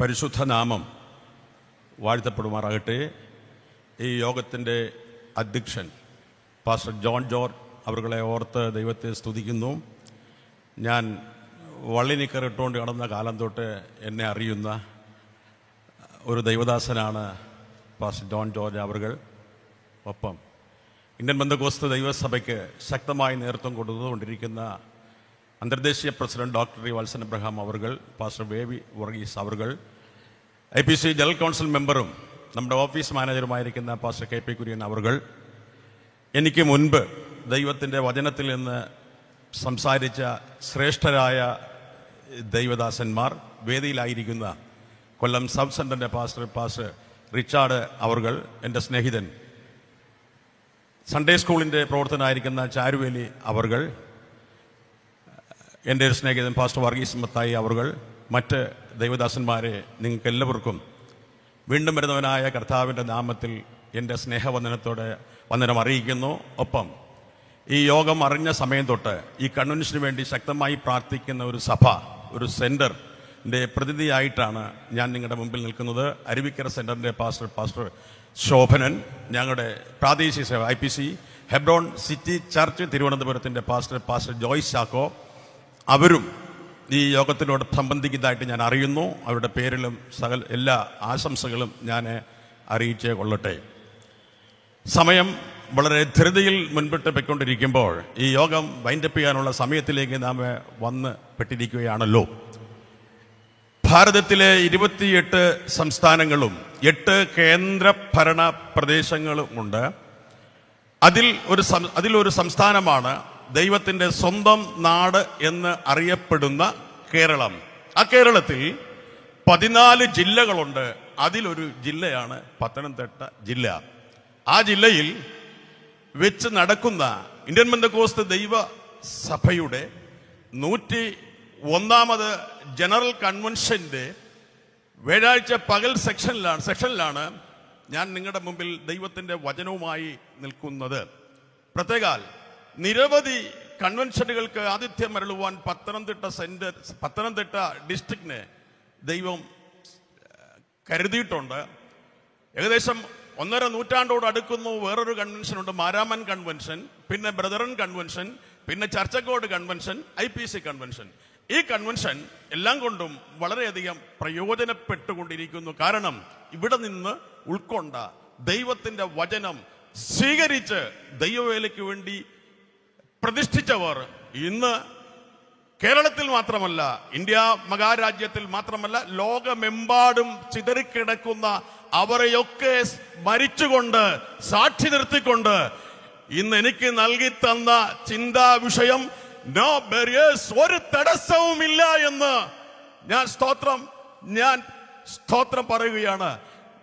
പരിശുദ്ധ നാമം വാഴ്ത്തപ്പെടുമാറാകട്ടെ. ഈ യോഗത്തിൻ്റെ അധ്യക്ഷൻ പാസ്റ്റർ ജോൺ ജോർജ് അവരുടെ ഓർത്ത് ദൈവത്തെ സ്തുതിക്കുന്നു. ഞാൻ വള്ളിനിക്കറിട്ടുകൊണ്ട് കടന്ന കാലം തൊട്ട് എന്നെ അറിയുന്ന ഒരു ദൈവദാസനാണ് പാസ്റ്റർ ജോൺ ജോർജ് അവർ. ഒപ്പം ഇന്ത്യൻ പെന്തക്കോസ്ത് ദൈവസഭയ്ക്ക് ശക്തമായി നേതൃത്വം കൊടുത്തുകൊണ്ടിരിക്കുന്ന അന്തർദേശീയ പ്രസിഡന്റ് ഡോക്ടർ വത്സൻ അബ്രഹാം അവർ, പാസ്റ്റർ വേവി വർഗീസ് അവർ, IPC ജനറൽ കൗൺസിൽ മെമ്പറും നമ്മുടെ ഓഫീസ് മാനേജറുമായിരിക്കുന്ന പാസ്റ്റർ KP കുര്യൻ അവർ, എനിക്ക് മുൻപ് ദൈവത്തിൻ്റെ വചനത്തിൽ നിന്ന് സംസാരിച്ച ശ്രേഷ്ഠരായ ദൈവദാസന്മാർ, വേദിയിലായിരിക്കുന്ന കൊല്ലം സബ് സെൻ്ററിൻ്റെ പാസ്റ്റർ റിച്ചാർഡ് അവർ, എൻ്റെ സ്നേഹിതൻ സൺഡേ സ്കൂളിൻ്റെ പ്രവർത്തനമായിരിക്കുന്ന ചാരുവേലി അവർ, എൻ്റെ ഒരു സ്നേഹിതൻ പാസ്റ്റർ വർഗീസ് മത്തായി അവർ, മറ്റ് ദൈവദാസന്മാരെ, നിങ്ങൾക്ക് എല്ലാവർക്കും വീണ്ടും വരുന്നവനായ കർത്താവിൻ്റെ നാമത്തിൽ എൻ്റെ സ്നേഹവന്ദനത്തോടെ വന്ദനം അറിയിക്കുന്നു. ഒപ്പം ഈ യോഗം അറിഞ്ഞ സമയം തൊട്ട് ഈ കൺവെൻഷന് വേണ്ടി ശക്തമായി പ്രാർത്ഥിക്കുന്ന ഒരു സഭ, ഒരു സെൻറ്ററിൻ്റെ പ്രതിനിധിയായിട്ടാണ് ഞാൻ നിങ്ങളുടെ മുമ്പിൽ നിൽക്കുന്നത്. അരുവിക്കര സെൻറ്ററിൻ്റെ പാസ്റ്റർ ശോഭനൻ, ഞങ്ങളുടെ പ്രാദേശിക സേവ IPC ഹെബ്രോൺ സിറ്റി ചർച്ച് തിരുവനന്തപുരത്തിൻ്റെ പാസ്റ്റർ ജോയ്സ് ചാക്കോ അവരും ഈ യോഗത്തിനോട് സംബന്ധിക്കുന്നതായിട്ട് ഞാൻ അറിയുന്നു. അവരുടെ പേരിലും എല്ലാ ആശംസകളും ഞാൻ അറിയിച്ചേ കൊള്ളട്ടെ. സമയം വളരെ ധൃതിയിൽ മുൻപിട്ട് പോയിക്കൊണ്ടിരിക്കുമ്പോൾ ഈ യോഗം വൈൻഡപ്പ് ചെയ്യാനുള്ള സമയത്തിലേക്ക് നാം വന്ന് പെട്ടിരിക്കുകയാണല്ലോ. ഭാരതത്തിലെ 28 സംസ്ഥാനങ്ങളും 8 കേന്ദ്രഭരണ പ്രദേശങ്ങളുമുണ്ട്. അതിലൊരു സംസ്ഥാനമാണ് ദൈവത്തിൻ്റെ സ്വന്തം നാട് എന്ന് അറിയപ്പെടുന്ന കേരളം. ആ കേരളത്തിൽ 14 ജില്ലകളുണ്ട്. അതിലൊരു ജില്ലയാണ് പത്തനംതിട്ട ജില്ല. ആ ജില്ലയിൽ വെച്ച് നടക്കുന്ന ഇന്ത്യൻ പെന്തക്കോസ്ത് ദൈവ സഭയുടെ 101ാമത് ജനറൽ കൺവെൻഷന്റെ വ്യാഴാഴ്ച പകൽ സെക്ഷനിലാണ് ഞാൻ നിങ്ങളുടെ മുമ്പിൽ ദൈവത്തിൻ്റെ വചനവുമായി നിൽക്കുന്നത്. പ്രത്യേകാൽ നിരവധി കൺവെൻഷനുകൾക്ക് ആതിഥ്യം അരുളുവാൻ പത്തനംതിട്ട ഡിസ്ട്രിക്റ്റിനെ ദൈവം കരുതിയിട്ടുണ്ട്. ഏകദേശം 1.5 നൂറ്റാണ്ടോട് അടുക്കുന്നു. വേറൊരു കൺവെൻഷനുണ്ട്, മാരാമൻ കൺവെൻഷൻ, പിന്നെ ബ്രദറൻ കൺവെൻഷൻ, പിന്നെ ചർച്ചക്കോട് കൺവെൻഷൻ, IPC കൺവെൻഷൻ. ഈ കൺവെൻഷൻ എല്ലാം കൊണ്ടും വളരെയധികം പ്രയോജനപ്പെട്ടുകൊണ്ടിരിക്കുന്നു. കാരണം ഇവിടെ നിന്ന് ഉൾക്കൊണ്ട ദൈവത്തിൻ്റെ വചനം സ്വീകരിച്ച് ദൈവവേലയ്ക്ക് വേണ്ടി പ്രതിഷ്ഠിച്ചവർ ഇന്ന് കേരളത്തിൽ മാത്രമല്ല, ഇന്ത്യ മഹാരാജ്യത്തിൽ മാത്രമല്ല, ലോകമെമ്പാടും ചിതറിക്കിടക്കുന്ന അവരെയൊക്കെ സ്മരിച്ചുകൊണ്ട്, സാക്ഷി നിർത്തിക്കൊണ്ട് ഇന്ന് എനിക്ക് നൽകി തന്ന ചിന്താ വിഷയം നോ ബാരിയേഴ്സ്, ഒരു തടസ്സവുമില്ല എന്ന് ഞാൻ സ്തോത്രം പറയുകയാണ്.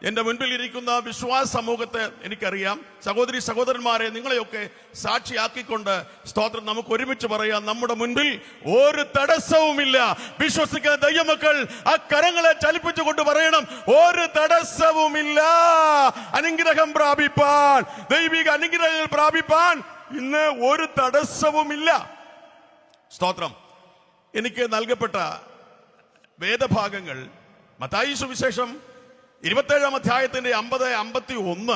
എന്റെ മുൻപിൽ ഇരിക്കുന്ന വിശ്വാസ സമൂഹത്തെ എനിക്കറിയാം. സഹോദരി സഹോദരന്മാരെ, നിങ്ങളെയൊക്കെ സാക്ഷിയാക്കിക്കൊണ്ട് സ്തോത്രം നമുക്ക് ഒരുമിച്ച് പറയാം. നമ്മുടെ മുൻപിൽ ഒരു തടസ്സവുമില്ല. വിശ്വസിക്കുന്ന ദൈവമക്കൾ ആ കരങ്ങളെ ചലിപ്പിച്ചുകൊണ്ട് പറയണം, ഒരു തടസ്സവുമില്ല. അനുഗ്രഹം പ്രാപിപ്പാൻ, ദൈവിക അനുഗ്രഹങ്ങൾ പ്രാപിപ്പാൻ ഇന്ന് ഒരു തടസ്സവുമില്ല. സ്തോത്രം. എനിക്ക് നൽകപ്പെട്ട വേദഭാഗങ്ങൾ മത്തായി സുവിശേഷം 27-ാം അധ്യായത്തിന്റെ 50-51,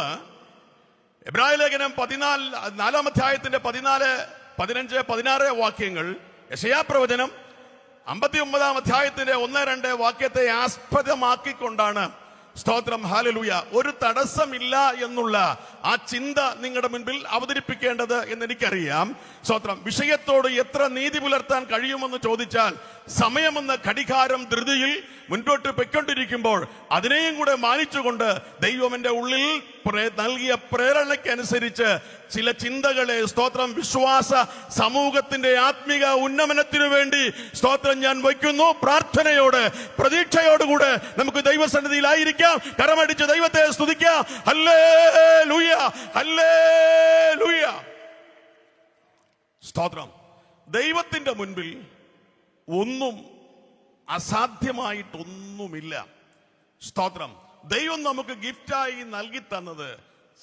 എബ്രായ ലേഖനം 4-ാം അധ്യായത്തിന്റെ 14, 15, 16 വാക്യങ്ങൾ, യെശയ്യാ പ്രവചനം 59-ാം അധ്യായത്തിന്റെ 1, 2 വാക്യത്തെ ആസ്പദമാക്കിക്കൊണ്ടാണ് സ്തോത്രം ഹല്ലേലൂയ ഒരു തടസ്സമില്ല എന്നുള്ള ആ ചിന്ത നിങ്ങളുടെ മുൻപിൽ അവതരിപ്പിക്കേണ്ടത് എന്ന് എനിക്കറിയാം. സ്തോത്രം. വിഷയത്തോട് എത്ര നീതി പുലർത്താൻ കഴിയുമെന്ന് ചോദിച്ചാൽ, സമയമെന്ന ഘടികാരം ധൃതിയിൽ മുൻപോട്ട് പൊയ്ക്കൊണ്ടിരിക്കുമ്പോൾ അതിനെയും കൂടെ മാനിച്ചുകൊണ്ട് ദൈവം എൻ്റെ ഉള്ളിൽ നൽകിയ പ്രേരണയ്ക്കനുസരിച്ച് ചില ചിന്തകളെ സ്തോത്രം വിശ്വാസ സമൂഹത്തിന്റെ ആത്മീക ഉന്നമനത്തിനു വേണ്ടി സ്തോത്രം ഞാൻ വയ്ക്കുന്നു. പ്രാർത്ഥനയോട്, പ്രതീക്ഷയോടുകൂടെ നമുക്ക് ദൈവസന്നിധിയിലായിരിക്കാം. കരമടിച്ച് ദൈവത്തെ സ്തുതിക്കാം. Hallelujah, hallelujah. സ്തോത്രം. ദൈവത്തിന്റെ മുൻപിൽ ഒന്നും അസാധ്യമായിട്ടൊന്നുമില്ല. സ്തോത്രം. ദൈവം നമുക്ക് ഗിഫ്റ്റായി നൽകി തന്നത്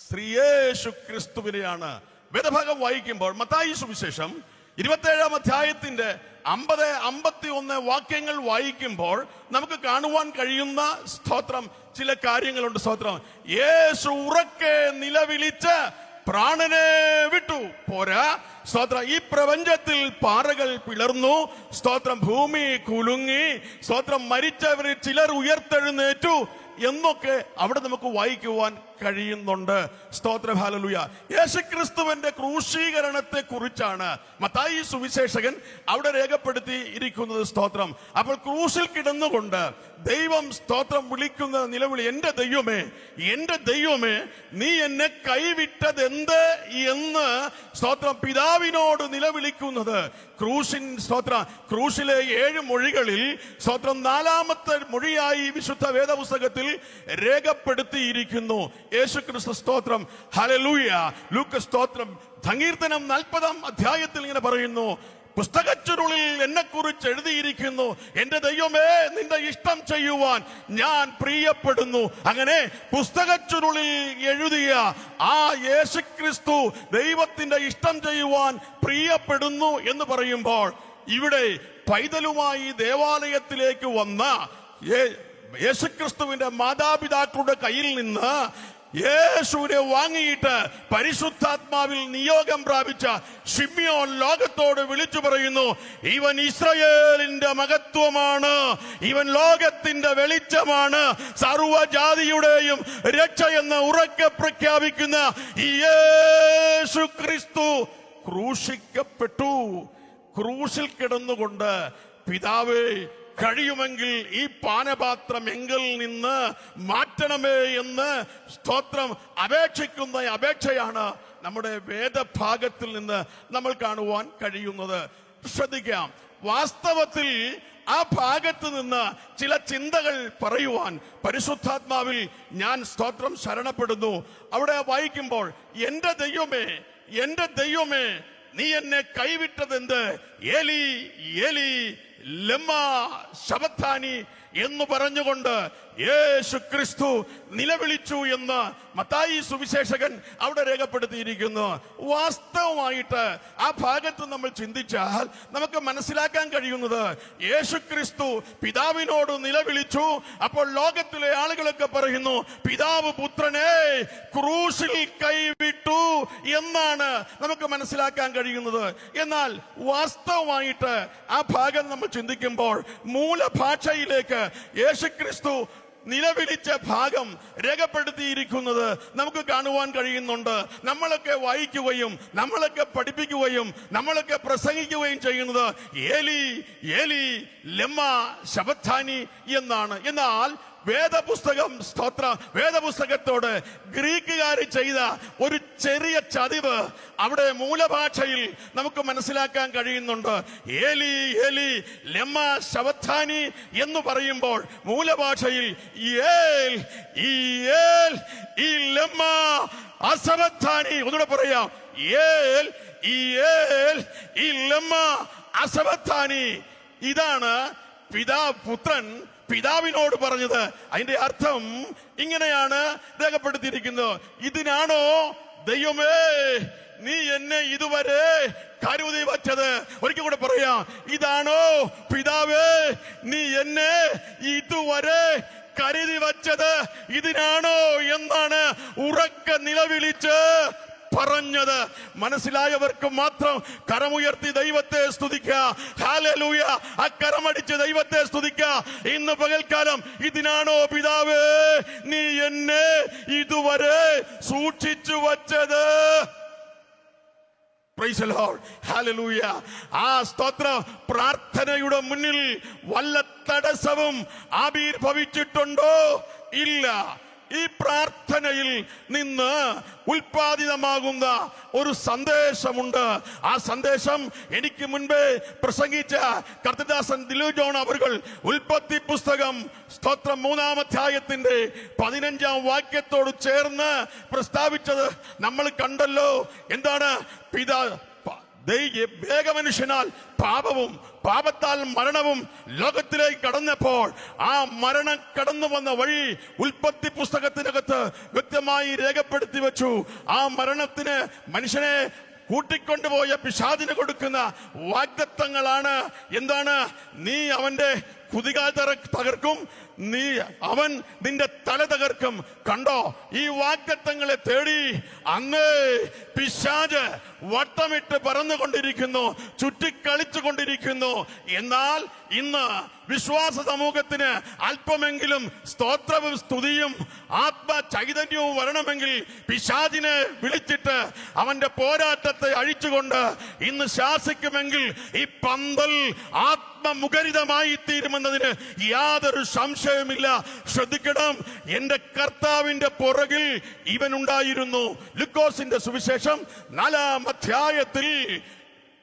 ശ്രീയേശു ക്രിസ്തുവിനെയാണ്. വേദഭാഗം വായിക്കുമ്പോൾ മത്തായി സുവിശേഷം 27-ാം അധ്യായത്തിന്റെ 50-51 വാക്യങ്ങൾ വായിക്കുമ്പോൾ നമുക്ക് കാണുവാൻ കഴിയുന്ന സ്തോത്രം ചില കാര്യങ്ങളുണ്ട്. സ്തോത്രം, യേശു ഉറക്കെ നിലവിളിച്ച് പ്രാണനെ വിട്ടു. പോരാ, സ്തോത്രം, ഈ പ്രപഞ്ചത്തിൽ പാറകൾ പിളർന്നു, സ്തോത്രം, ഭൂമി കുലുങ്ങി, സ്തോത്രം, മരിച്ചവരിൽ ചിലർ ഉയർത്തെഴുന്നേറ്റു എന്നൊക്കെ അവിടെ നമുക്ക് വായിക്കുവാൻ കഴിയുന്നുണ്ട്. സ്തോത്രം, ഹല്ലേലൂയ. യേശുക്രിസ്തുവിന്റെ ക്രൂശീകരണത്തെ കുറിച്ചാണ് മത്തായി സുവിശേഷകൻ അവിടെ രേഖപ്പെടുത്തി ഇരിക്കുന്നത്. സ്തോത്രം. അപ്പോൾ ക്രൂശിൽ കിടന്നുകൊണ്ട് ദൈവം സ്തോത്രം വിളിക്കുന്ന നിലവിളി, എന്റെ ദൈവമേ, എന്റെ ദൈവമേ, നീ എന്നെ കൈവിട്ടതെന്ത് എന്ന് സ്തോത്രം പിതാവിനോട് നിലവിളിക്കുന്നത് ക്രൂശിലെ 7 മൊഴികളിൽ സ്തോത്രം 4ാമത്തെ മൊഴിയായി വിശുദ്ധ വേദപുസ്തകത്തിൽ രേഖപ്പെടുത്തിയിരിക്കുന്നു. യേശുക്രിസ്തു, സ്തോത്രം, ഹല്ലേലൂയ. ലൂക്കോസ്, സ്തോത്രം, സങ്കീർത്തനം 40-ാം അധ്യായത്തിൽ ഇങ്ങനെ പറയുന്നു, പുസ്തകച്ചുരുളിൽ എന്നെ കുറിച്ച് എഴുതിയിരിക്കുന്നു, എന്റെ ദൈവമേ, നിന്റെ ഇഷ്ടം ചെയ്യുവാൻ ഞാൻ പ്രിയപ്പെടുന്നു. അങ്ങനെ പുസ്തകച്ചുരുളിൽ എഴുതിയ ആ യേശുക്രിസ്തു ദൈവത്തിന്റെ ഇഷ്ടം ചെയ്യുവാൻ പ്രിയപ്പെടുന്നു എന്ന് പറയുമ്പോൾ, ഇവിടെ പൈതലുമായി ദേവാലയത്തിലേക്ക് വന്ന യേശുക്രിസ്തുവിന്റെ മാതാപിതാക്കളുടെ കയ്യിൽ നിന്ന് യേശുവിനെ വാങ്ങിയിട്ട് പരിശുദ്ധാത്മാവിൽ നിയോഗം പ്രാപിച്ച ശിമ്യോൻ ലോകത്തോട് വിളിച്ചു പറയുന്നു, ഇവൻ ഇസ്രായേലിന്റെ മഹത്വമാണ്, ഇവൻ ലോകത്തിന്റെ വെളിച്ചമാണ്, സർവ്വജാതിയുടെയും രക്ഷയെന്ന് ഉറക്കെ പ്രഖ്യാപിക്കുന്ന ഈ യേശു ക്രിസ്തു ക്രൂശിക്കപ്പെട്ടു. ക്രൂശിൽ കിടന്നുകൊണ്ട്, പിതാവേ, കഴിയുമെങ്കിൽ ഈ പാനപാത്രം എങ്കിൽ നിന്ന് മാറ്റണമേ എന്ന് സ്തോത്രം അപേക്ഷിക്കുന്ന അപേക്ഷയാണ് നമ്മുടെ വേദഭാഗത്തിൽ നിന്ന് നമ്മൾ കാണുവാൻ കഴിയുന്നത്. ശ്രദ്ധിക്കാം, വാസ്തവത്തിൽ ആ ഭാഗത്ത് നിന്ന് ചില ചിന്തകൾ പറയുവാൻ പരിശുദ്ധാത്മാവിൽ ഞാൻ സ്തോത്രം ശരണപ്പെടുന്നു. അവിടെ വായിക്കുമ്പോൾ, എന്റെ ദൈവമേ, എന്റെ ദൈവമേ, നീ എന്നെ കൈവിട്ടതെന്ത്? ഏലി ഏലി ലമ്മാ ശബത്താനി എന്ന് പറഞ്ഞുകൊണ്ട് യേശു ക്രിസ്തു നിലവിളിച്ചു എന്ന് മത്തായി സുവിശേഷകൻ അവിടെ രേഖപ്പെടുത്തിയിരിക്കുന്നു. വാസ്തവമായിട്ട് ആ ഭാഗത്ത് നമ്മൾ ചിന്തിച്ചാൽ നമുക്ക് മനസ്സിലാക്കാൻ കഴിയുന്നത്, യേശു ക്രിസ്തു പിതാവിനോട് നിലവിളിച്ചു. അപ്പോൾ ലോകത്തിലെ ആളുകളൊക്കെ പറയുന്നു, പിതാവ് പുത്രനെ ക്രൂശിൽ കൈവിട്ടു എന്നാണ് നമുക്ക് മനസ്സിലാക്കാൻ കഴിയുന്നത്. എന്നാൽ വാസ്തവമായിട്ട് ആ ഭാഗം നമ്മൾ ചിന്തിക്കുമ്പോൾ മൂലഭാഷയിലേക്ക് യേശുക്രിസ്തു നിലവിളിച്ച ഭാഗം രേഖപ്പെടുത്തിയിരിക്കുന്നത് നമുക്ക് കാണുവാൻ കഴിയുന്നുണ്ട്. നമ്മളൊക്കെ വായിക്കുകയും നമ്മളൊക്കെ പഠിപ്പിക്കുകയും നമ്മളൊക്കെ പ്രസംഗിക്കുകയും ചെയ്യുന്നത് ഏലി ഏലി ലമ്മാ ശബത്താനി എന്നാണ്. എന്നാൽ വേദപുസ്തകം, സ്തോത്രം, വേദപുസ്തകത്തോട് ഗ്രീക്കുകാർ ചെയ്ത ഒരു ചെറിയ ചതിവ് അവിടെ മൂലഭാഷയിൽ നമുക്ക് മനസ്സിലാക്കാൻ കഴിയുന്നുണ്ട്. ഏലി ഏലി ലമ്മാ ശബത്താനി എന്ന് പറയുമ്പോൾ മൂലഭാഷയിൽ ഏൽ ഈ ഏൽ ഈ ലമ്മാ അസബത്താനി, ഒന്നുകൂടെ പറയാം, ഏൽ ഈ ഏൽ ഈ ലമ്മാ അസബത്താനി. ഇതാണ് പുത്രൻ പിതാവിനോട് പറഞ്ഞത്. അതിന്റെ അർത്ഥം ഇങ്ങനെയാണ് രേഖപ്പെടുത്തിയിരിക്കുന്നത്, ഇതിനാണോ ദൈവമേ നീ എന്നെ ഇതുവരെ കരുതി വച്ചത്? ഒരിക്കൽ കൂടെ പറയാം, ഇതാണോ പിതാവേ നീ എന്നെ ഇതുവരെ കരുതി വച്ചത്? ഇതിനാണോ എന്നാണ് ഉറക്കെ നിലവിളിച്ച് പറഞ്ഞത്. മനസ്സിലായവർക്ക് മാത്രം കരമുയർത്തി ദൈവത്തെ സ്തുതിക്കുക. ഹല്ലേലൂയ. ആ കരമടിച്ച് ദൈവത്തെ സ്തുതിക്കുക. ഇന്ന് പകൽക്കാലം, ഇതിനാണോ പിതാവേ നീ എന്നെ ഇതുവരെ സൂക്ഷിച്ചു വച്ചത്? Praise the Lord. ഹല്ലേലൂയ. ആ സ്തോത്രം പ്രാർത്ഥനയുടെ മുന്നിൽ വല്ല തടസ്സവും ആവിർഭവിച്ചിട്ടുണ്ടോ? ഇല്ല. ഈ പ്രാർത്ഥനയിൽ നിന്ന് ഉൽപാദിതമാകുന്ന ഒരു സന്ദേശമുണ്ട്. ആ സന്ദേശം എനിക്ക് മുൻപേ പ്രസംഗിച്ച കർത്തദാസൻ ദിലു ജോൺ അവർ ഉൽപ്പത്തി പുസ്തകം സ്തോത്രം 3-ാം അധ്യായത്തിന്റെ 15-ാം വാക്യത്തോട് ചേർന്ന് പ്രസ്താവിച്ചത് നമ്മൾ കണ്ടല്ലോ. എന്താണ്? ഏകമനുഷ്യനാൽ പാപവും പാപത്താൽ മരണവും ലോകത്തിലേക്ക് കടന്നപ്പോൾ ആ മരണം കടന്നു വന്ന വഴി ഉൽപ്പത്തി പുസ്തകത്തിനകത്ത് വ്യക്തമായി രേഖപ്പെടുത്തി വെച്ചു. ആ മരണത്തിന് മനുഷ്യനെ കൂട്ടിക്കൊണ്ടുപോയ പിശാചിന് കൊടുക്കുന്ന വാഗ്ദത്തങ്ങളാണ്. എന്താണ്? നീ അവന്റെ കുതികാൽ തകർക്കും, അവൻ നിന്റെ തല തകർക്കും. കണ്ടോ, ഈ വാഗ്ദത്തങ്ങളെ തേടി അങ്ങ് പിശാച് വട്ടമിട്ട് പറന്നുകൊണ്ടിരിക്കുന്നു, ചുറ്റിക്കളിച്ചു കൊണ്ടിരിക്കുന്നു. എന്നാൽ ഇന്ന് വിശ്വാസ സമൂഹത്തിന് അല്പമെങ്കിലും സ്തോത്രവും സ്തുതിയും ആത്മചൈതന്യവും വരണമെങ്കിൽ പിശാചിനെ വിളിച്ചിട്ട് അവന്റെ പോരാട്ടത്തെ അഴിച്ചുകൊണ്ട് ഇന്ന് ശാസിക്കുമെങ്കിൽ ഈ പന്തൽ ആത്മമുഖരിതമായി തീരുമെന്നതിന് യാതൊരു സംശയമില്ല. ശ്രദ്ധിക്കണം, എന്റെ കർത്താവിന്റെ പുറകിൽ ഇവനുണ്ടായിരുന്നു. ലൂക്കോസിന്റെ സുവിശേഷം 4-ാം അധ്യായത്തിൽ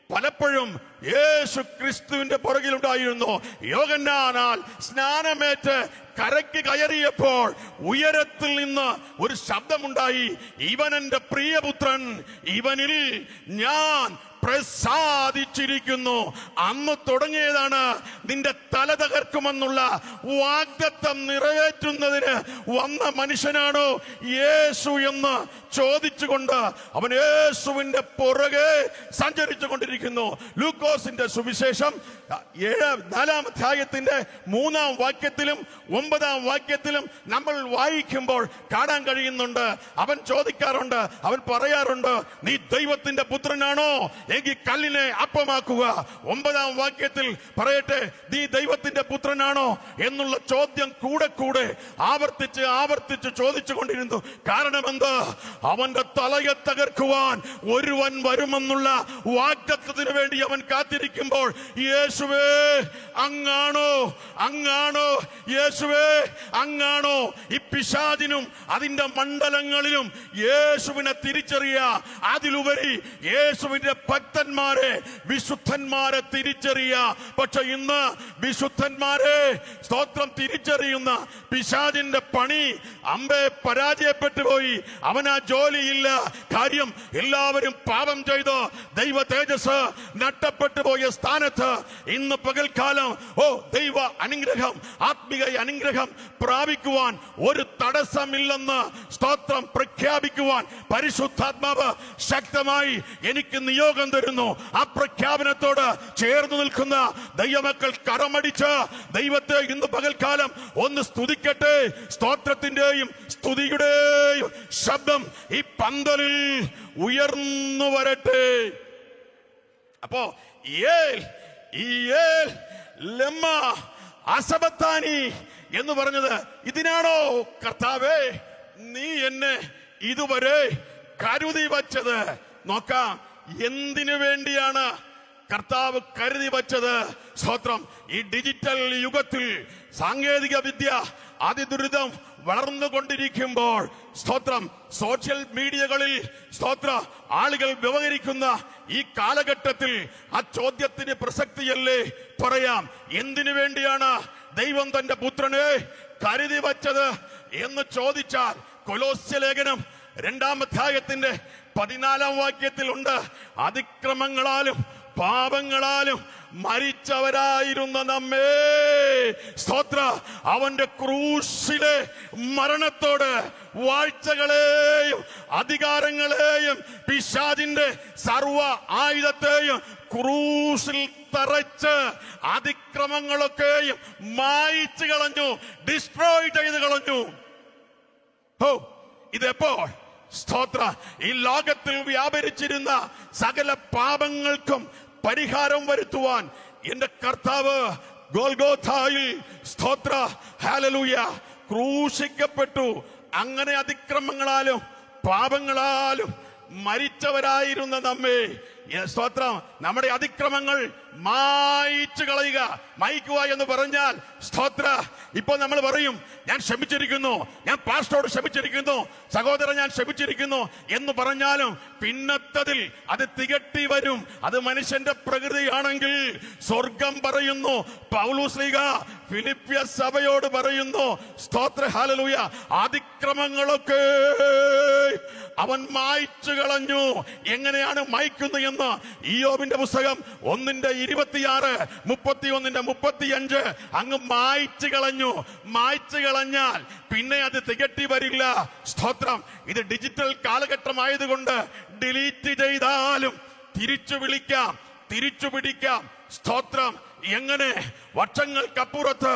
പലപ്പോഴും യേശു ക്രിസ്തുവിന്റെ പുറകിലുണ്ടായിരുന്നു. യോഹന്നാനാൽ സ്നാനമേറ്റ് കരയ്ക്ക് കയറിയപ്പോൾ ഉയരത്തിൽ നിന്ന് ഒരു ശബ്ദമുണ്ടായി, ഇവൻ എന്റെ പ്രിയപുത്രൻ, ഇവനിൽ ഞാൻ പ്രസാദിച്ചിരിക്കുന്നു. അന്ന് തുടങ്ങിയതാണ് നിന്റെ തല തകർക്കുമെന്നുള്ള വാഗ്ദത്തം നിറവേറ്റുന്നതിന് വന്ന മനുഷ്യനാണോ യേശു എന്ന് ചോദിച്ചുകൊണ്ട് അവൻ യേശുവിന്റെ പുറകെ സഞ്ചരിച്ചു കൊണ്ടിരിക്കുന്നു. ലൂക്കോസിന്റെ സുവിശേഷം 4-ാം അധ്യായത്തിന്റെ 3-ാം വാക്യത്തിലും 9-ാം വാക്യത്തിലും നമ്മൾ വായിക്കുമ്പോൾ കാണാൻ കഴിയുന്നുണ്ട്. അവൻ ചോദിക്കാറുണ്ട്, അവൻ പറയാറുണ്ട്, നീ ദൈവത്തിന്റെ പുത്രനാണോ? എങ്കിൽ കല്ലിനെ അപ്പമാക്കുക. 9-ാം വാക്യത്തിൽ പറയട്ടെ, നീ ദൈവത്തിന്റെ പുത്രനാണോ എന്നുള്ള ചോദ്യം കൂടെ കൂടെ ആവർത്തിച്ച് ആവർത്തിച്ച് ചോദിച്ചു കൊണ്ടിരുന്നു. കാരണം എന്താ? അവന്റെ തലയെ തകർക്കുവാൻ ഒരുവൻ വരുമെന്നുള്ള വാഗ്ദത്തത്തിന് വേണ്ടി അവൻ കാത്തിരിക്കുമ്പോൾ, യേശുവേ അങ്ങാണോ, അങ്ങാണോ, യേശുവേ അങ്ങാണോ? ഈ പിശാചിനും അതിന്റെ മണ്ഡലങ്ങളിലും യേശുവിനെ തിരിച്ചറിയ, അതിലുപരി യേശുവിന്റെ ഭക്തന്മാരെ, വിശുദ്ധന്മാരെ തിരിച്ചറിയ. പക്ഷെ ഇന്ന് വിശുദ്ധന്മാരെ സ്തോത്രം തിരിച്ചറിയുന്ന പിശാചിന്റെ പണി അമ്പെ പരാജയപ്പെട്ടു പോയി. അവനാ ജോലിയില്ല. കാര്യം, എല്ലാവരും പാപം ചെയ്ത് ദൈവ തേജസ് നഷ്ടപ്പെട്ടു പോയ സ്ഥാനത്ത് ഇന്ന് പകൽക്കാലം ദൈവ അനുഗ്രഹം, ആത്മീയ അനുഗ്രഹം പ്രാപിക്കുവാൻ ഒരു തടസ്സമില്ലെന്ന് സ്തോത്രം പ്രഖ്യാപിക്കുവാൻ പരിശുദ്ധാത്മാവ് ശക്തമായി എനിക്ക് നിയോഗം തരുന്നു. ആ പ്രഖ്യാപനത്തോട് ചേർന്ന് നിൽക്കുന്ന ദൈവമക്കൾ കരമടിച്ച് ദൈവത്തെ ഇന്ന് പകൽക്കാലം ഒന്ന് സ്തുതിക്കട്ടെ. സ്തോത്രത്തിന്റെയും സ്തുതിയുടെയും ശബ്ദം ഈ പന്തലിൽ ഉയർന്നു വരട്ടെ. അപ്പോ ലമ്മ അസബത്താനി എന്ന് പറഞ്ഞത് ഇതിനാണോ? കർത്താവേ, നീ എന്നെ ഇതുവരെ കരുതി വച്ചത്. നോക്കാം, എന്തിനു വേണ്ടിയാണ് കർത്താവ് കരുതി വച്ചത്? സ്തോത്രം, ഈ ഡിജിറ്റൽ യുഗത്തിൽ സാങ്കേതിക വിദ്യ അതിദുരിതം വളർന്നുകൊണ്ടിരിക്കുമ്പോൾ, സ്തോത്രം, സോഷ്യൽ മീഡിയകളിൽ സ്തോത്ര ആളുകൾ വ്യവഹരിക്കുന്ന ഈ കാലഘട്ടത്തിൽ ആ ചോദ്യത്തിന് പ്രസക്തിയല്ലേ പറയാം. എന്തിനു വേണ്ടിയാണ് ദൈവം തന്റെ പുത്രനെ കരുതി വച്ചത് എന്ന് ചോദിച്ചാൽ, കൊലോസ്യ ലേഖനം 2-ാം അധ്യായത്തിന്റെ 14-ാം വാക്യത്തിൽ ഉണ്ട്, അതിക്രമങ്ങളാലും പാപങ്ങളാലും മരിച്ചവരായിരുന്ന നമ്മെ സ്തോത്ര അവന്റെ ക്രൂശിലെ മരണത്തോട് വാഴ്ചകളെയും അധികാരങ്ങളെയും പിശാചിന്റെ സർവ ആയുധത്തെയും ക്രൂശിൽ തറച്ച് അതിക്രമങ്ങളൊക്കെയും മായിച്ചു കളഞ്ഞു, ഡിസ്ട്രോയ് ചെയ്ത് കളഞ്ഞു. ഇതെപ്പോൾ? സ്തോത്ര, ഈ ലോകത്തിൽ വ്യാപരിച്ചിരുന്ന സകല പാപങ്ങൾക്കും പരിഹാരം വരുത്തുവാൻ എന്റെ കർത്താവ് ഗോൽഗോഥായിൽ സ്തോത്ര ഹല്ലേലൂയ ക്രൂശിക്കപ്പെട്ടു. അങ്ങനെ അതിക്രമങ്ങളാലും പാപങ്ങളാലും മരിച്ചവരായിരുന്ന നമ്മെ സ്തോത്രം, നമ്മുടെ അതിക്രമങ്ങൾ മായിച്ചു കളയുക. മായിക്കുക എന്ന് പറഞ്ഞാൽ സ്തോത്ര, ഇപ്പൊ നമ്മൾ പറയും ഞാൻ ക്ഷമിച്ചിരിക്കുന്നു, ഞാൻ പാസ്റ്ററോട് ക്ഷമിച്ചിരിക്കുന്നു, സഹോദരൻ ഞാൻ ക്ഷമിച്ചിരിക്കുന്നു എന്ന് പറഞ്ഞാലും പിന്നത്തതിൽ അത് തികട്ടി വരും. അത് മനുഷ്യന്റെ പ്രകൃതിയാണെങ്കിൽ സ്വർഗം പറയുന്നു, പൗലോസ്ലീഹ ഫിലിപ്പിയ സഭയോട് പറയുന്നു, സ്തോത്ര ഹല്ലേലൂയ, അതിക്രമങ്ങളൊക്കെ അവൻ മായ്ച്ചു കളഞ്ഞു. എങ്ങനെയാണ് മായ്ക്കുന്നത് എന്ന് ഇയ്യോബിന്റെ പുസ്തകം 1:26, 31:35 അങ്ങ് മായ്ച്ചു കളഞ്ഞു. മായ്ച്ചു കളഞ്ഞാൽ പിന്നെ അത് തികട്ടി വരില്ല. സ്തോത്രം. ഇത് ഡിജിറ്റൽ കാലഘട്ടമായതുകൊണ്ട് ഡിലീറ്റ് ചെയ്താലും തിരിച്ചു വിളിക്കാം, തിരിച്ചു പിടിക്കാം. സ്തോത്രം. എങ്ങനെ? വർഷങ്ങൾക്കപ്പുറത്ത്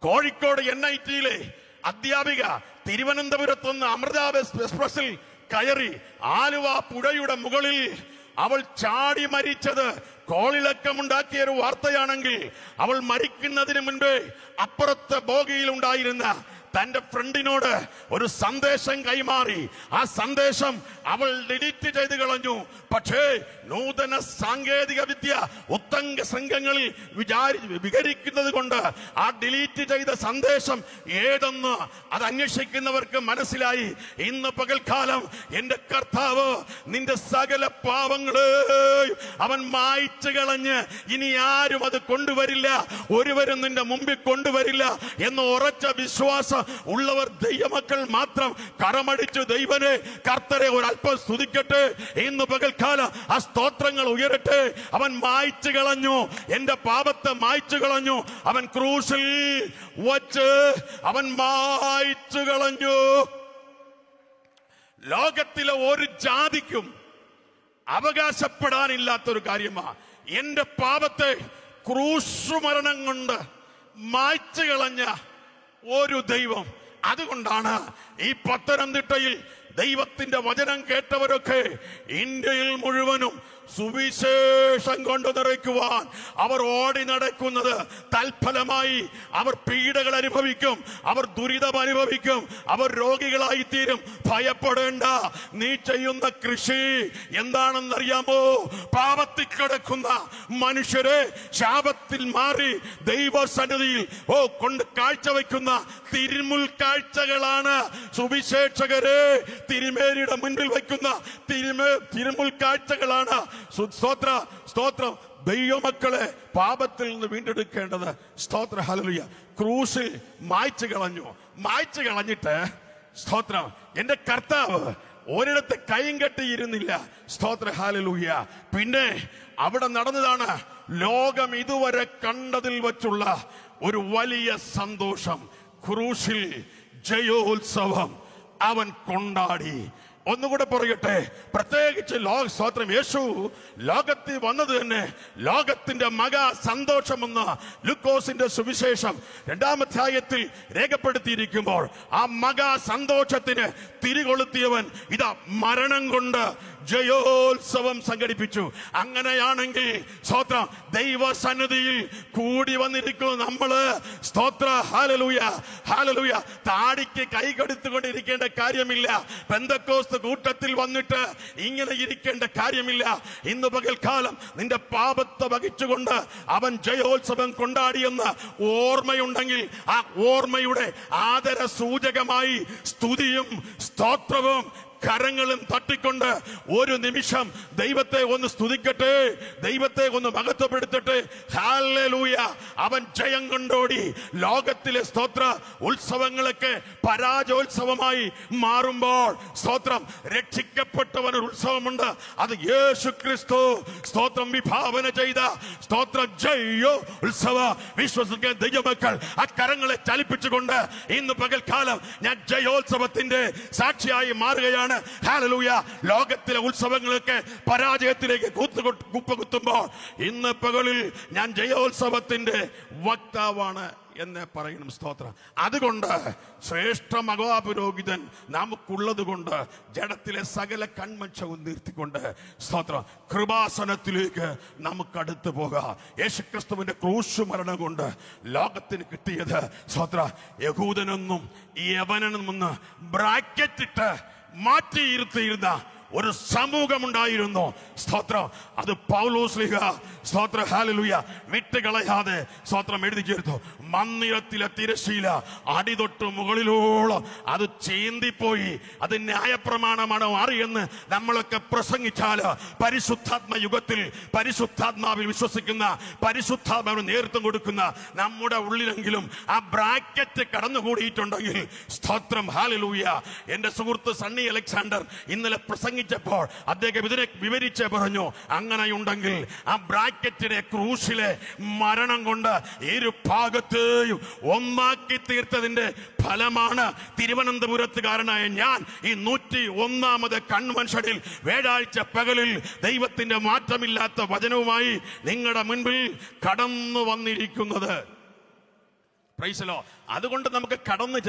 കോഴിക്കോട് NIT-യിലെ അധ്യാപിക തിരുവനന്തപുരത്തുനിന്ന് അമൃത എക്സ്പ്രസിൽ കയറി ആലുവ പുഴയുടെ മുകളിൽ അവൾ ചാടി മരിച്ചത് കോളിളക്കമുണ്ടാക്കിയ ഒരു വാർത്തയാണെങ്കിൽ, അവൾ മരിക്കുന്നതിന് മുൻപേ അപ്പുറത്തെ ബോഗിയിൽ ഉണ്ടായിരുന്ന തന്റെ ഫ്രണ്ടിനോട് ഒരു സന്ദേശം കൈമാറി. ആ സന്ദേശം അവൾ ഡിലീറ്റ് ചെയ്ത് കളഞ്ഞു. പക്ഷേ നൂതന സാങ്കേതിക വിദ്യ ഉത്തംഗ ശൃംഖങ്ങളിൽ വിഹരിക്കുന്നത് കൊണ്ട് ആ ഡിലീറ്റ് ചെയ്ത സന്ദേശം ഏതെന്ന് അത് അന്വേഷിക്കുന്നവർക്ക് മനസ്സിലായി. ഇന്ന് പകൽക്കാലം എന്റെ കർത്താവ് നിന്റെ സകല പാവങ്ങളെയും അവൻ മായ്ച്ചു കളഞ്ഞ് ഇനി ആരും അത് കൊണ്ടുവരില്ല, ഒരുവരും നിന്റെ മുമ്പിൽ കൊണ്ടുവരില്ല എന്ന് ഉറച്ച വിശ്വാസം ഉള്ളവർ ദൈവമക്കൾ മാത്രം കരമടിച്ചു ദൈവനെ കർത്തരെ ഒരല്പം സ്തുതിക്കട്ടെ. ഇന്ന് പകൽക്കാലം ആ സ്തോത്രങ്ങൾ ഉയരട്ടെ. അവൻ മായ്ച്ചു കളഞ്ഞു, എന്റെ പാപത്തെ മായ്ച്ചു കളഞ്ഞു. അവൻ ക്രൂശിൽ വച്ച് അവൻ മായ്ച്ചു കളഞ്ഞു. ലോകത്തിലെ ഒരു ജാതിക്കും അവകാശപ്പെടാനില്ലാത്തൊരു കാര്യമാണ് എന്റെ പാപത്തെ ക്രൂശുമരണം കൊണ്ട് മായ്ച്ചു കളഞ്ഞ ഒരു ദൈവം. അതുകൊണ്ടാണ് ഈ പത്തനംതിട്ടയിൽ ദൈവത്തിന്റെ വചനം കേട്ടവരൊക്കെ ഇന്ത്യയിൽ മുഴുവനും സുവിശേഷം കൊണ്ട് നിറയ്ക്കുവാൻ അവർ ഓടി നടക്കുന്നത്. തൽഫലമായി അവർ പീഡകൾ അനുഭവിക്കും, അവർ ദുരിതം അനുഭവിക്കും, അവർ രോഗികളായി തീരും. ഭയപ്പെടേണ്ട. നീ ചെയ്യുന്ന കൃഷി എന്താണെന്നറിയാമോ? പാപത്തിൽ കിടക്കുന്ന മനുഷ്യരെ ശാപത്തിൽ മാറി ദൈവസന്നിധിയിൽ കൊണ്ട് കാഴ്ചവെക്കുന്ന തിരുമുൽ കാഴ്ചകളാണ് സുവിശേഷകരെ തിരുമേനിയുടെ മുൻപിൽ വയ്ക്കുന്ന തിരുമുൽ കാഴ്ചകളാണ്. സ്തോത്രം. ദൈവമക്കളെ പാപത്തിൽ നിന്ന് വീണ്ടെടുക്കേണ്ടത്. സ്തോത്ര. ഹല്ലേലൂയ. ക്രൂശിൽ മായ്ച്ചു കളഞ്ഞിട്ട് സ്തോത്രം എന്റെ കർത്താവ് ഒരിടത്ത് കൈയും കെട്ടിയിരുന്നില്ല. സ്തോത്ര. ഹല്ലേലൂയ. പിന്നെ അവിടെ നടന്നതാണ് ലോകം ഇതുവരെ കണ്ടതിൽ വച്ചുള്ള ഒരു വലിയ സന്തോഷം. ക്രൂശിൽ ജയോത്സവം അവൻ കൊണ്ടാടി. ഒന്നുകൂടെ പറയട്ടെ, പ്രത്യേകിച്ച് സ്തോത്രം, യേശു ലോകത്തിൽ വന്നത് തന്നെ ലോകത്തിന്റെ മഹാ സന്തോഷമെന്ന് ലൂക്കോസിന്റെ സുവിശേഷം 2-ാം അധ്യായത്തിൽ രേഖപ്പെടുത്തിയിരിക്കുമ്പോൾ ആ മഹാ സന്തോഷത്തിന് തിരികൊളുത്തിയവൻ ഇതാ മരണം കൊണ്ട് ജയോത്സവം സംഘടിപ്പിച്ചു. അങ്ങനെയാണെങ്കിൽ സ്തോത്രം ദൈവസന്നിധിയിൽ കൂടി വന്നിരിക്കുന്നു നമ്മള്. സ്തോത്ര. ഹല്ലേലൂയ. ഹല്ലേലൂയ. താടിക്ക് കൈ കെടുത്തുകൊണ്ടിരിക്കേണ്ട കാര്യമില്ല. പെന്തക്കോസ്ത് കൂട്ടത്തിൽ വന്നിട്ട് ഇങ്ങനെ ഇരിക്കേണ്ട കാര്യമില്ല. ഇന്ന് പകൽക്കാലം നിന്റെ പാപത്തെ വഹിച്ചുകൊണ്ട് അവൻ ജയോത്സവം കൊണ്ടാടിയെന്ന് ഓർമ്മയുണ്ടെങ്കിൽ ആ ഓർമ്മയുടെ ആദര സൂചകമായി സ്തുതിയും സ്തോത്രവും കരങ്ങളും തട്ടിക്കൊണ്ട് ഒരു നിമിഷം ദൈവത്തെ ഒന്ന് സ്തുതിക്കട്ടെ, ദൈവത്തെ ഒന്ന് മഹത്വപ്പെടുത്തട്ടെ. ഹല്ലേലൂയ. അവൻ ജയം കൊണ്ടോടി. ലോകത്തിലെ സ്തോത്ര ഉത്സവങ്ങളൊക്കെ പരാജയോത്സവമായി മാറുമ്പോൾ സ്തോത്രം രക്ഷിക്കപ്പെട്ടവനൊരു ഉത്സവമുണ്ട്. അത് യേശു ക്രിസ്തു സ്തോത്രം വിഭാവന ചെയ്ത സ്തോത്രം ജയോ ഉത്സവ. വിശ്വസിക്കുന്ന ദൈവമക്കൾ ആ കരങ്ങളെ ചലിപ്പിച്ചുകൊണ്ട് ഇന്ന് പകൽക്കാലം ഞാൻ ജയോത്സവത്തിന്റെ സാക്ഷിയായി മാറുകയാണ്. ഹല്ലേലൂയ. ലോകത്തിലെ ഉത്സവങ്ങളൊക്കെ പരാജയത്തിലേക്ക് കുപ്പകുത്തുമ്പോൾ ഇന്ന് പകലിൽ ഞാൻ ജയോത്സവത്തിന്റെ വക്താവാണ് എന്ന് പറയണം. സ്തോത്രം. അതുകൊണ്ട് ശ്രേഷ്ഠ മഹാപുരോഹിതൻ നമുക്കുള്ളത് കൊണ്ട് ജഡത്തിലെ സകല കൺമക്ഷവും നിർത്തിക്കൊണ്ട് സ്തോത്രം കൃപാസനത്തിലേക്ക് നമുക്ക് അടുത്ത് പോകാം. യേശുക്രിസ്തുവിന്റെ ക്രൂശ് മരണം കൊണ്ട് ലോകത്തിന് കിട്ടിയത് സ്തോത്ര യഹൂദനെന്നും യവനെന്നും ബ്രാക്കറ്റിട്ട് മാറ്റിയിരുത്തിയിരുന്ന ഒരു സമൂഹമുണ്ടായിരുന്നു. സ്തോത്രം. അത് പൗലോസ്ലീഹ സ്തോത്ര ഹല്ലേലൂയ വിട്ടുകളയാതെ സ്തോത്രം എഴുതി ചേർത്തു. മന്ദിരത്തിലെ തിരശ്ശീല അടിതൊട്ട് മുകളിലോളം അത് ചീന്തിപ്പോയി. അത് ന്യായപ്രമാണമാണോ അറിയെന്ന് നമ്മളൊക്കെ പ്രസംഗിച്ചാൽ പരിശുദ്ധാത്മ യുഗത്തിൽ പരിശുദ്ധാത്മാവിൽ വിശ്വസിക്കുന്ന പരിശുദ്ധാത്മാവിന് നേതൃത്വം കൊടുക്കുന്ന നമ്മുടെ ഉള്ളിലെങ്കിലും ആ ബ്രാക്കറ്റ് കടന്നുകൂടിയിട്ടുണ്ടെങ്കിൽ സ്തോത്രം ഹല്ലേലൂയ. എന്റെ സുഹൃത്ത് സണ്ണി അലക്സാണ്ടർ ഇന്നലെ പ്രസംഗ പ്രസംഗിച്ചപ്പോൾ അദ്ദേഹം ഇതിനെ വിവരിച്ച് പറഞ്ഞു, അങ്ങനെയുണ്ടെങ്കിൽ ആ ബ്രാക്കറ്റിലെ ക്രൂശിലെ മരണം കൊണ്ട് ഇരു ഭാഗത്തെയും ഒന്നാക്കി തീർത്തതിന്റെ ഫലമാണ് തിരുവനന്തപുരത്തുകാരനായ ഞാൻ ഈ 101ാമത് കൺവെൻഷനിൽ വ്യാഴാഴ്ച പകലിൽ ദൈവത്തിന്റെ മാറ്റമില്ലാത്ത വചനവുമായി നിങ്ങളുടെ മുൻപിൽ കടന്നു വന്നിരിക്കുന്നത്. പ്രൈസലോ. അതുകൊണ്ട് നമുക്ക് കടന്നു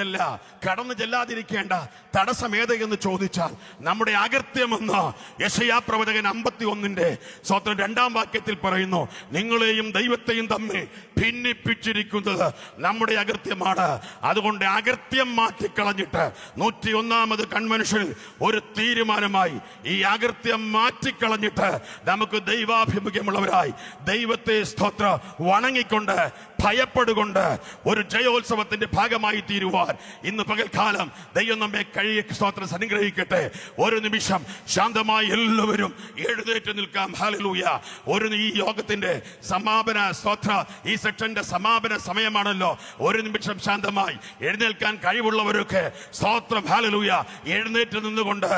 ചെല്ലാതിരിക്കേണ്ട തടസ്സം ഏതെന്ന് ചോദിച്ചാൽ നമ്മുടെ അകൃത്യമെന്ന് യെശയ്യാ പ്രവചകൻ 51-ന്റെ 2-ാം വാക്യത്തിൽ പറയുന്നു, നിങ്ങളെയും ദൈവത്തെയും തമ്മിൽ ഭിന്നിപ്പിച്ചിരിക്കുന്നത് നമ്മുടെ അകൃത്യമാണ്. അതുകൊണ്ട് അകൃത്യം മാറ്റിക്കളഞ്ഞിട്ട് 101ാമത് കൺവെൻഷനിൽ ഒരു തീരുമാനമായി ഈ അകൃത്യം മാറ്റിക്കളഞ്ഞിട്ട് നമുക്ക് ദൈവാഭിമുഖ്യമുള്ളവരായി ദൈവത്തെ സ്തോത്രം വണങ്ങിക്കൊണ്ട് ഭയപ്പെടുകൊണ്ട് ഒരു ജയോത്സവത്തിന്റെ ഭാഗമായി തീരുവാൻ ഇന്ന് പകൽക്കാലം ദൈവം നമ്മെ സ്തോത്രം അനുഗ്രഹിക്കട്ടെ. ഒരു നിമിഷം ശാന്തമായി എല്ലാവരും എഴുന്നേറ്റ് നിൽക്കാം. ഹല്ലേലൂയ. ഈ യോഗത്തിന്റെ സമാപന സ്തോത്ര ഈ സെക്ഷന്റെ സമാപന സമയമാണല്ലോ. ഒരു നിമിഷം ശാന്തമായി എഴുന്നേൽക്കാൻ കഴിവുള്ളവരൊക്കെ സ്തോത്രം ഹല്ലേലൂയ എഴുന്നേറ്റ് നിന്നുകൊണ്ട്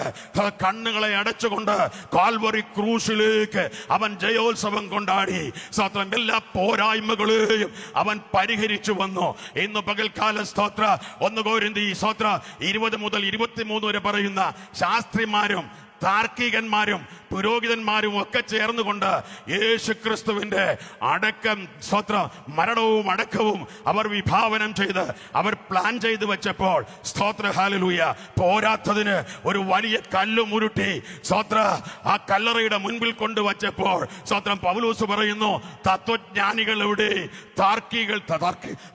കണ്ണുകളെ അടച്ചുകൊണ്ട് കാൽവറി ക്രൂശിലേക്ക് അവൻ ജയോത്സവം കൊണ്ടാടി സ്തോത്രം എല്ലാ പോരായ്മകളെയും അവൻ പരിഹരിച്ചു വന്നു. ഇന്ന് പകൽക്കാല സ്തോത്ര 1 കൊരിന്ത്യർ സ്തോത്ര 20 മുതൽ 23 വരെ പറയുന്ന ശാസ്ത്രിമാരും താർക്കികന്മാരും പുരോഹിതന്മാരും ഒക്കെ ചേർന്നുകൊണ്ട് യേശു ക്രിസ്തുവിന്റെ അടക്കം സ്തോത്രം മരണവും അടക്കവും അവർ വിഭാവനം ചെയ്ത് അവർ പ്ലാൻ ചെയ്ത് വെച്ചപ്പോൾ സ്തോത്ര ഹല്ലേലൂയ പോരാത്തതിന് ഒരു വലിയ കല്ലും ഉരുട്ടി സ്തോത്ര ആ കല്ലറയുടെ മുൻപിൽ കൊണ്ടുവച്ചപ്പോൾ സ്തോത്രം പൗലോസ് പറയുന്നു, തത്വജ്ഞാനികൾ എവിടെ,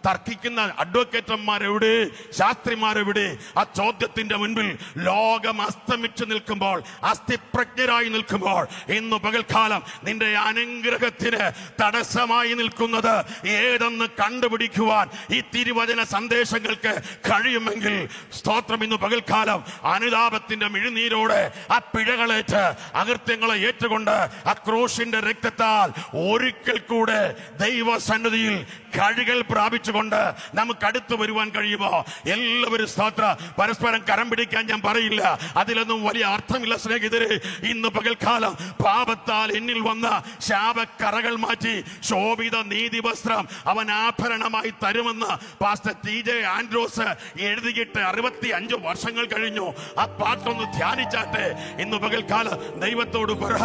തർക്കിക്കുന്ന അഡ്വക്കേറ്റന്മാരെവിടെ, ശാസ്ത്രിമാരെവിടെ? ആ ചോദ്യത്തിന്റെ മുൻപിൽ ലോകം അസ്തമിച്ചു നിൽക്കുമ്പോൾ, അസ്ഥിപ്രജ്ഞരായി നിൽക്കുമ്പോൾ ഇന്ന് പകൽക്കാലം നിന്റെ അനുഗ്രഹത്തിന് തടസ്സമായി നിൽക്കുന്നത് ഏതെന്ന് കണ്ടുപിടിക്കുവാൻ ഈ തിരുവചന സന്ദേശങ്ങൾക്ക് കഴിയുമെങ്കിൽ സ്തോത്രം ഇന്ന് പകൽക്കാലം അനുതാപത്തിന്റെ മിഴുനീരോടെ ആ പിഴകളേറ്റ് അകൃത്യങ്ങളെ ഏറ്റുകൊണ്ട് ആ ക്രൂശിന്റെ രക്തത്താൽ ഒരിക്കൽ കൂടെ ദൈവസന്നിധിയിൽ കഴുകൽ പ്രാപിച്ചുകൊണ്ട് നമുക്ക് അടുത്ത് വരുവാൻ കഴിയുമോ? എല്ലാവരും സ്തോത്ര പരസ്പരം കരം പിടിക്കാൻ ഞാൻ പറയില്ല, അതിലൊന്നും വലിയ അർത്ഥമില്ല സ്നേഹിതരെ. ഇന്ന് പകൽക്കാലം പാപത്താൽ എന്നിൽ വന്ന ശാപക്കറകൾ മാറ്റി ശോഭിത നീതി വസ്ത്രം അവൻ ആഭരണമായി തരുമെന്ന് പാസ്റ്റർ TJ ആൻഡ്രോസ് എഴുതിയിട്ട് 65 വർഷങ്ങൾ കഴിഞ്ഞു. ആ പാട്ടൊന്ന് ധ്യാനിച്ചാട്ടെ. ഇന്ന് പകൽക്കാലം ദൈവത്തോട് പറ,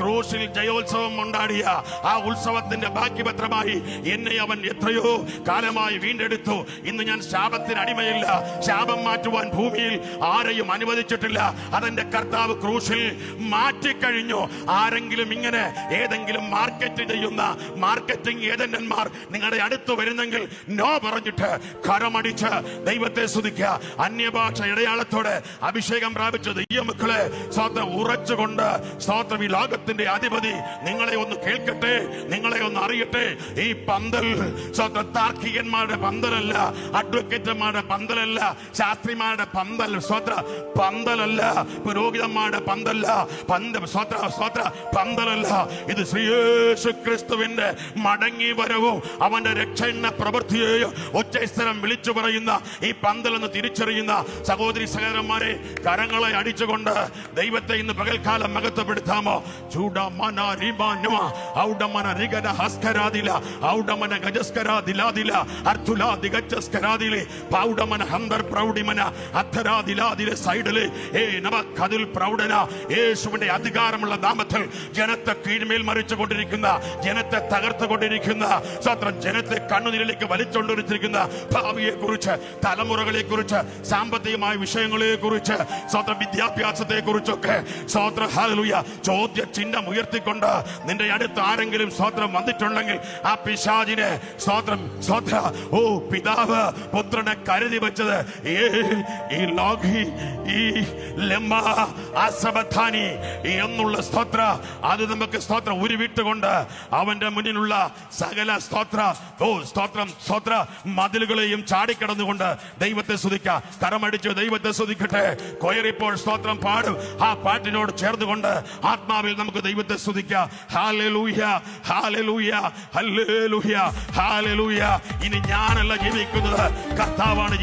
ക്രൂശിൽ ജയോത്സവം കൊണ്ടാടിയ ആ ഉത്സവത്തിന്റെ ബാക്കി പത്രമായി എന്നെ അവൻ എത്രയോ കാലമായി വീണ്ടെടുത്തു. ഇന്ന് ഞാൻ ശാപത്തിന് അടിമയില്ല. ശാപം മാറ്റുവാൻ ഭൂമിയിൽ ആരെയും അനുവദിച്ചിട്ടില്ല. അതെന്റെ കർത്താവ് ക്രൂശിൽ മാറ്റിക്കഴിഞ്ഞു. ആരെങ്കിലും ഇങ്ങനെ ഏതെങ്കിലും മാർക്കറ്റ് ചെയ്യുന്ന മാർക്കറ്റിംഗ് ഏജന്റന്മാർ നിങ്ങളുടെ അടുത്ത് വരുന്നെങ്കിൽ നോ പറഞ്ഞിട്ട് കരമടിച്ച് ദൈവത്തെ സ്തുതിക്കുക. അന്യഭാഷ ഇടയാളത്തോടെ അഭിഷേകം പ്രാപിച്ച ദൈവമക്കളെ സ്തോത്രം ഉറച്ചുകൊണ്ട് സ്തോത്രം ഈ ലോകത്തിന്റെ അധിപതി നിങ്ങളെ ഒന്ന് കേൾക്കട്ടെ, നിങ്ങളെ ഒന്ന് അറിയട്ടെ. ഈ പന്തൽ സ്തോത്രം താർക്കികന്മാരുടെ പന്തലല്ല, അഡ്വക്കേറ്റന്മാരുടെ പന്തലല്ല, ശാസ്ത്രിമാരുടെ പന്തൽ സ്തോത്ര പന്തലല്ല, പുരോഹിതന്മാരുടെ പന്തല്ല, പന്തലല്ല. ഇത് ശ്രീയേശു ക്രിസ്തുവിന്റെ മടങ്ങി വരവും അവന്റെ രക്ഷണ പ്രവൃത്തിയെയും ഉച്ചസ്ഥലം വിളിച്ചു പറയുന്ന ഈ പന്തലെന്ന് തിരിച്ചറിയുന്ന സഹോദരി സഹോദരന്മാരെ കരങ്ങളെ അടിച്ചുകൊണ്ട് ദൈവത്തെ ഇന്ന് പകൽക്കാലം മഹത്വപ്പെടുത്താമോ? യേശുവിന്റെ അധികാരമുള്ള നാമത്തിൽ ജനത്തെ കീഴ്മേൽ മറിച്ചുകൊണ്ടിരിക്കുന്ന, ജനത്തെ തകർത്തുകൊണ്ടിരിക്കുന്ന സ്വത്രം ജനത്തെ കണ്ണുനീരിലേക്ക് വലിച്ചുകൊണ്ടിരിക്കുന്ന ഭാവിയെ കുറിച്ച്, തലമുറകളെ കുറിച്ച്, സാമ്പത്തികമായ വിഷയങ്ങളെ കുറിച്ച്, സ്വത്രം വിദ്യാഭ്യാസത്തെ കുറിച്ചൊക്കെ സ്വത്രം ഹല്ലേലൂയ ചോദ്യ ചിഹ്നം ഉയർത്തിക്കൊണ്ട് നിന്റെ അടുത്ത് ആരെങ്കിലും സ്വത്രം വന്നിട്ടുണ്ടെങ്കിൽ ആ പിശാചിനെ സ്വത്രം ഓ പിതാവ് പുത്രനെ കരുതി വെച്ചത് ഈ ലോകി ഈ ലമ്മ അസബഥാനി എന്നുള്ള സ്തോത്ര അത് നമുക്ക് സ്തോത്ര ഉരുവിട്ടുകൊണ്ട് അവന്റെ മുന്നിലുള്ള സകല സ്തോത്ര മതിലുകളെയും ചാടിക്കടന്നുകൊണ്ട് ദൈവത്തെ സ്തുതിക്കാം. കരമടിച്ച് ദൈവത്തെ സ്തുതിക്കട്ടെ. കൊയറിപ്പോൾ സ്തോത്രം പാടും. ആ പാട്ടിനോട് ചേർന്നുകൊണ്ട് ആത്മാവിൽ നമുക്ക് ദൈവത്തെ സ്തുതിക്കാം. Hallelujah, hallelujah, hallelujah, hallelujah. ഇനി ഞാനല്ല ജീവിക്കുന്നത്, കർത്താവാണ്